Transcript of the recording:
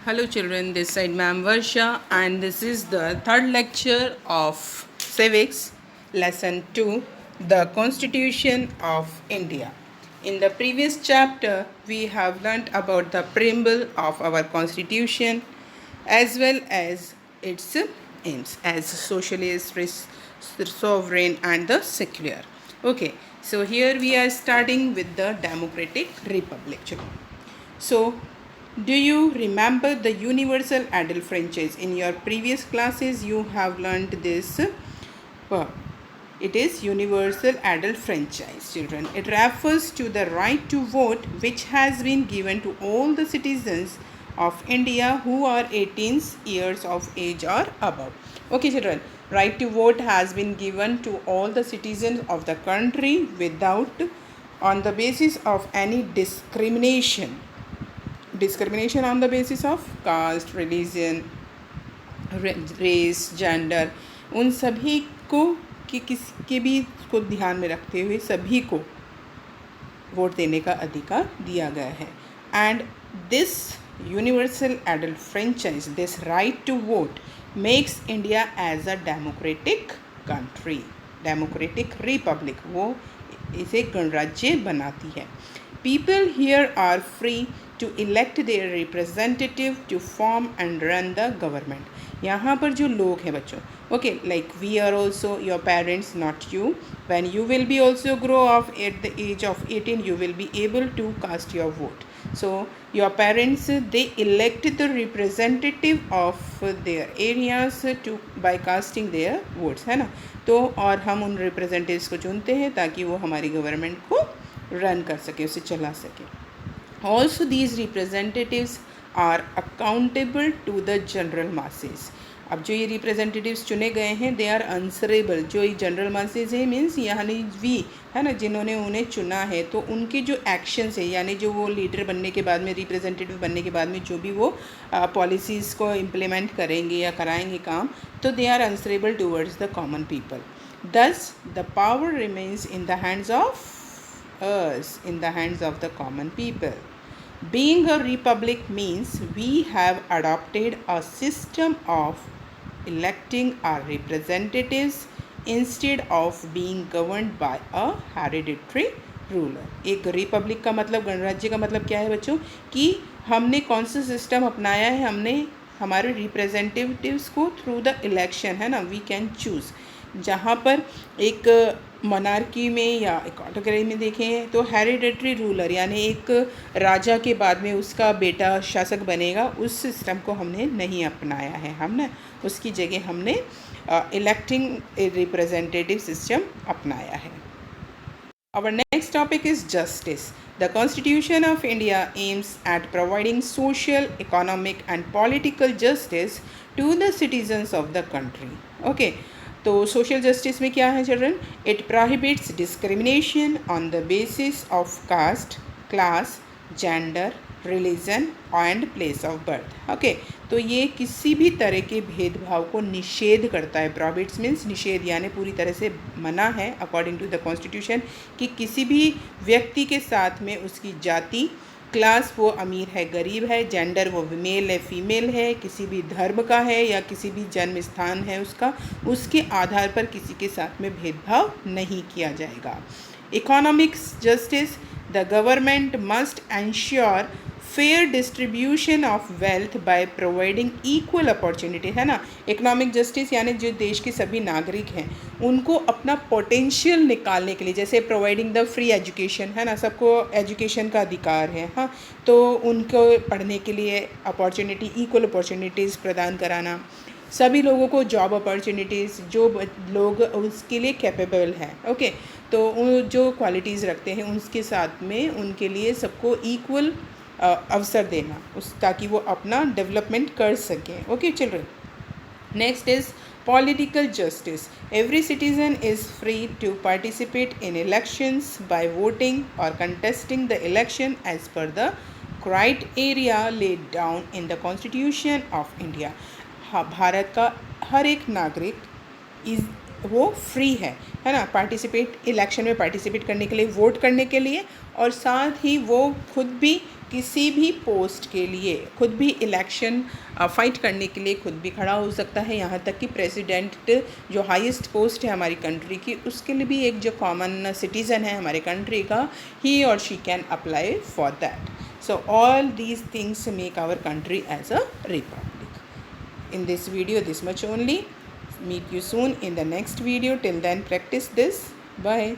Hello children, this side Ma'am Varsha and this is the third lecture of Civics, Lesson 2, the Constitution of India. In the previous chapter, we have learnt about the preamble of our Constitution as well as its aims as socialist, sovereign and the secular. Okay, so here we are starting with the democratic republic. So, do you remember the universal adult franchise? In your previous classes, you have learned this verb. It is universal adult franchise, children. It refers to the right to vote which has been given to all the citizens of India who are 18 years of age or above. Okay, children. Right to vote has been given to all the citizens of the country without on the basis of any discrimination on the basis of caste, religion, race, gender, उन सभी को कि किसी भी को ध्यान में रखते हुए सभी को वोट देने का अधिकार दिया गया है. And this universal adult franchise, this right to vote makes India as a democratic country, democratic republic, वो इसे गणराज्य बनाती है. People here are free to elect their representative to form and run the government. यहाँ पर जो लोग हैं बच्चों, okay, like we are also your parents, not you. When you will be also grow up at the age of 18, you will be able to cast your vote. So your parents, they elect the representative of their areas to by casting their votes, है ना. तो और हम उन representatives को चुनते हैं ताकि वो हमारी गवर्नमेंट को रन कर सके, उसे चला सके. Also these representatives are accountable to the general masses. अब जो ये रिप्रेजेंटेटिव्स चुने गए हैं, दे आर आंसरेबल. जो ये जनरल मासेस है मीन्स यानी वी है ना, जिन्होंने उन्हें चुना है, तो उनके जो एक्शंस है यानी जो वो लीडर बनने के बाद में, रिप्रेजेंटेटिव बनने के बाद में जो भी वो पॉलिसीज़ को इम्प्लीमेंट करेंगे या कराएंगे काम, तो they are answerable towards the common people. Thus, the power remains in the hands of us, in the hands of the common people. Being a republic means we have adopted a system of electing our representatives instead of being governed by a hereditary ruler. एक Republic का मतलब, गणराज्य का मतलब क्या है बच्चों, कि हमने कौन सा सिस्टम अपनाया है, हमने हमारे रिप्रेजेंटेटिव्स को थ्रू द इलेक्शन, है ना, वी कैन चूज़. जहाँ पर एक मोनार्की में या एक ऑटोक्रेसी में देखें तो हेरिडेटरी रूलर यानी एक राजा के बाद में उसका बेटा शासक बनेगा, उस सिस्टम को हमने नहीं अपनाया है. हमने उसकी जगह हमने इलेक्टिंग रिप्रेजेंटेटिव सिस्टम अपनाया है. Our next topic is justice. The Constitution of India aims at providing social, economic and political justice to the citizens of the country. Okay. तो सोशल जस्टिस में क्या है children? It prohibits discrimination on the basis of caste, class, gender, religion and place of birth. Okay, तो ये किसी भी तरह के भेदभाव को निषेध करता है. प्रोहिबिट्स मीन्स निषेध, यानी पूरी तरह से मना है अकॉर्डिंग टू द कॉन्स्टिट्यूशन कि किसी भी व्यक्ति के साथ में उसकी जाति, क्लास वो अमीर है गरीब है, जेंडर वो मेल है फीमेल है, किसी भी धर्म का है या किसी भी जन्म स्थान है उसका, उसके आधार पर किसी के साथ में भेदभाव नहीं किया जाएगा. Economics justice, the government must ensure fair distribution of wealth by providing equal opportunity, है ना. इकोनॉमिक जस्टिस यानी जो देश के सभी नागरिक हैं उनको अपना पोटेंशियल निकालने के लिए, जैसे प्रोवाइडिंग द फ्री एजुकेशन, है ना, सबको एजुकेशन का अधिकार है, हाँ, तो उनको पढ़ने के लिए अपॉर्चुनिटी, इक्वल अपॉर्चुनिटीज़ प्रदान कराना, सभी लोगों को जॉब अपॉर्चुनिटीज़, जो लोग उसके लिए कैपेबल हैं, ओके, तो जो क्वालिटीज़ रखते हैं उसके साथ में उनके लिए सबको इक्वल अवसर देना, उस ताकि वो अपना डेवलपमेंट कर सकें. Okay children. Next is political justice. Every citizen is free to participate in elections by voting or contesting the election as per the criteria laid down in the Constitution of India. हाँ, भारत का हर एक नागरिक वो free है ना, participate election में participate करने के लिए, वोट करने के लिए, और साथ ही वो खुद भी किसी भी पोस्ट के लिए खुद भी इलेक्शन फ़ाइट करने के लिए खुद भी खड़ा हो सकता है, यहाँ तक कि प्रेसिडेंट जो हाईएस्ट पोस्ट है हमारी कंट्री की, उसके लिए भी एक जो कॉमन सिटीज़न है हमारे कंट्री का, ही और she can apply for that. So all these things make our country as a republic. In this video, this much only. Meet you soon in the next video. Till then, practice this. Bye.